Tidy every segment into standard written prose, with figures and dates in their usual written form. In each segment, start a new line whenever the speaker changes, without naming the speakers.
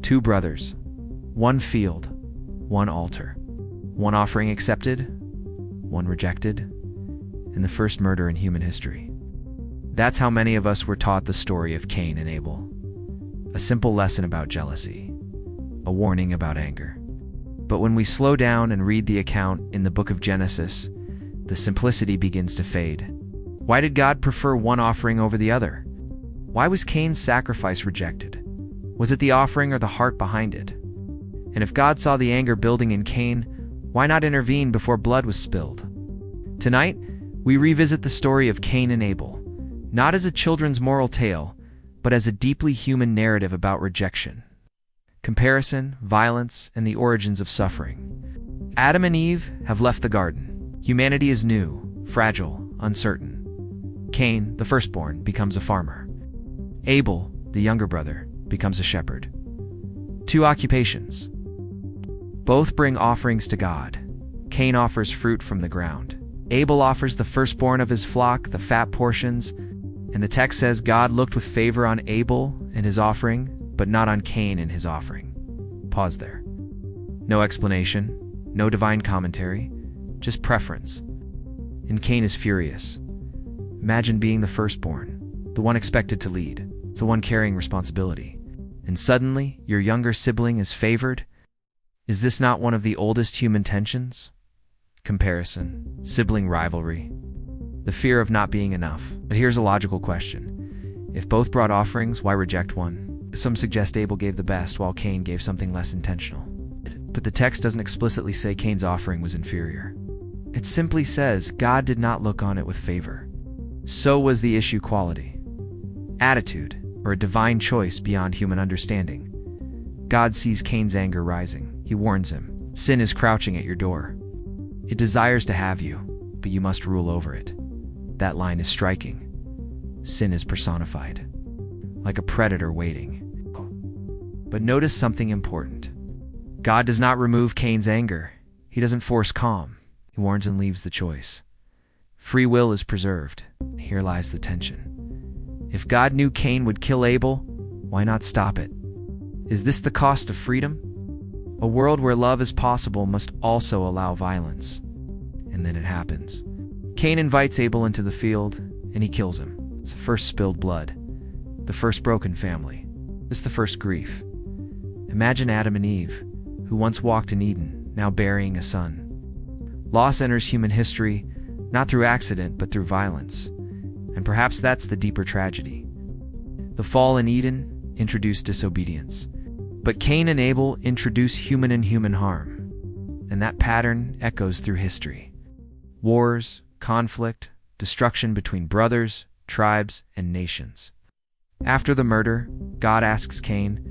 Two brothers, one field, one altar, one offering accepted, one rejected, and the first murder in human history. That's how many of us were taught the story of Cain and Abel. A simple lesson about jealousy, a warning about anger. But when we slow down and read the account in the book of Genesis, the simplicity begins to fade. Why did God prefer one offering over the other? Why was Cain's sacrifice rejected? Was it the offering or the heart behind it? And if God saw the anger building in Cain, why not intervene before blood was spilled? Tonight, we revisit the story of Cain and Abel, not as a children's moral tale, but as a deeply human narrative about rejection, comparison, violence, and the origins of suffering. Adam and Eve have left the garden. Humanity is new, fragile, uncertain. Cain, the firstborn, becomes a farmer. Abel, the younger brother, becomes a shepherd. Two occupations. Both bring offerings to God. Cain offers fruit from the ground. Abel offers the firstborn of his flock, the fat portions, and the text says God looked with favor on Abel and his offering, but not on Cain and his offering. Pause there. No explanation, no divine commentary, just preference. And Cain is furious. Imagine being the firstborn, the one expected to lead, the one carrying responsibility. And suddenly, your younger sibling is favored? Is this not one of the oldest human tensions? Comparison, sibling rivalry, the fear of not being enough. But here's a logical question. If both brought offerings, why reject one? Some suggest Abel gave the best while Cain gave something less intentional. But the text doesn't explicitly say Cain's offering was inferior. It simply says God did not look on it with favor. So was the issue quality, attitude, or a divine choice beyond human understanding. God sees Cain's anger rising. He warns him, sin is crouching at your door. It desires to have you, but you must rule over it. That line is striking. Sin is personified, like a predator waiting. But notice something important. God does not remove Cain's anger. He doesn't force calm. He warns and leaves the choice. Free will is preserved. Here lies the tension. If God knew Cain would kill Abel, why not stop it? Is this the cost of freedom? A world where love is possible must also allow violence. And then it happens. Cain invites Abel into the field, and he kills him. It's the first spilled blood, the first broken family. It's the first grief. Imagine Adam and Eve, who once walked in Eden, now burying a son. Loss enters human history, not through accident, but through violence. And perhaps that's the deeper tragedy. The fall in Eden introduced disobedience, but Cain and Abel introduce human and human harm. And that pattern echoes through history. Wars, conflict, destruction between brothers, tribes, and nations. After the murder, God asks Cain,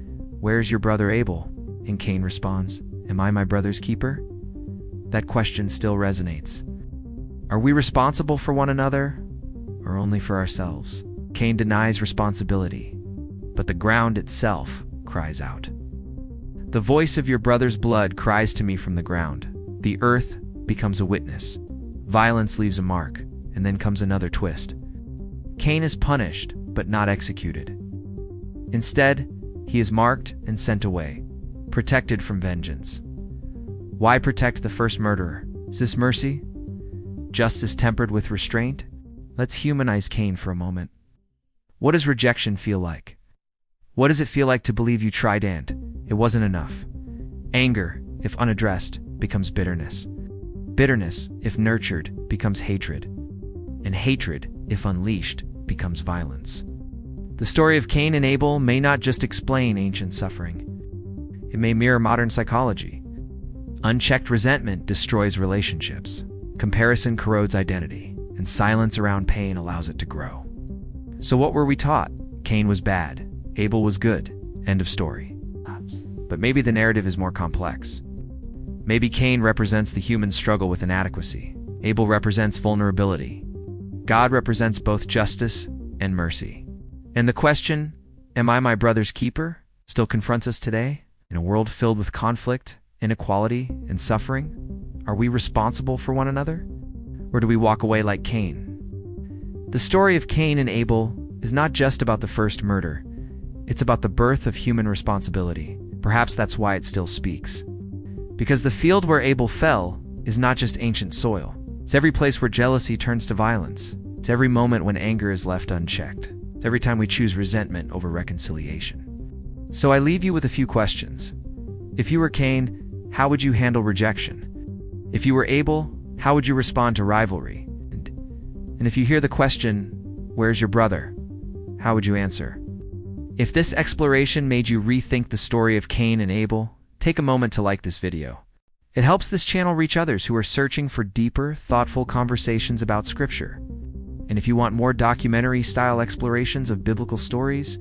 "Where's your brother Abel?" And Cain responds, "Am I my brother's keeper?" That question still resonates. Are we responsible for one another, or only for ourselves? Cain denies responsibility, but the ground itself cries out. The voice of your brother's blood cries to me from the ground. The earth becomes a witness. Violence leaves a mark, and then comes another twist. Cain is punished, but not executed. Instead, he is marked and sent away, protected from vengeance. Why protect the first murderer? Is this mercy? Justice tempered with restraint? Let's humanize Cain for a moment. What does rejection feel like? What does it feel like to believe you tried and it wasn't enough? Anger, if unaddressed, becomes bitterness. Bitterness, if nurtured, becomes hatred. And hatred, if unleashed, becomes violence. The story of Cain and Abel may not just explain ancient suffering. It may mirror modern psychology. Unchecked resentment destroys relationships. Comparison corrodes identity, and silence around pain allows it to grow. So what were we taught? Cain was bad, Abel was good, end of story. But maybe the narrative is more complex. Maybe Cain represents the human struggle with inadequacy. Abel represents vulnerability. God represents both justice and mercy. And the question, am I my brother's keeper, still confronts us today. In a world filled with conflict, inequality, and suffering, are we responsible for one another? Or do we walk away like Cain? The story of Cain and Abel is not just about the first murder. It's about the birth of human responsibility. Perhaps that's why it still speaks. Because the field where Abel fell is not just ancient soil. It's every place where jealousy turns to violence. It's every moment when anger is left unchecked. It's every time we choose resentment over reconciliation. So I leave you with a few questions. If you were Cain, how would you handle rejection? If you were Abel, how would you respond to rivalry? And if you hear the question, "Where's your brother?" how would you answer? If this exploration made you rethink the story of Cain and Abel, take a moment to like this video. It helps this channel reach others who are searching for deeper, thoughtful conversations about Scripture. And if you want more documentary-style explorations of biblical stories,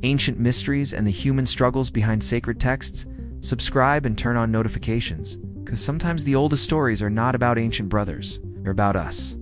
ancient mysteries, and the human struggles behind sacred texts, subscribe and turn on notifications, because sometimes the oldest stories are not about ancient brothers, they're about us.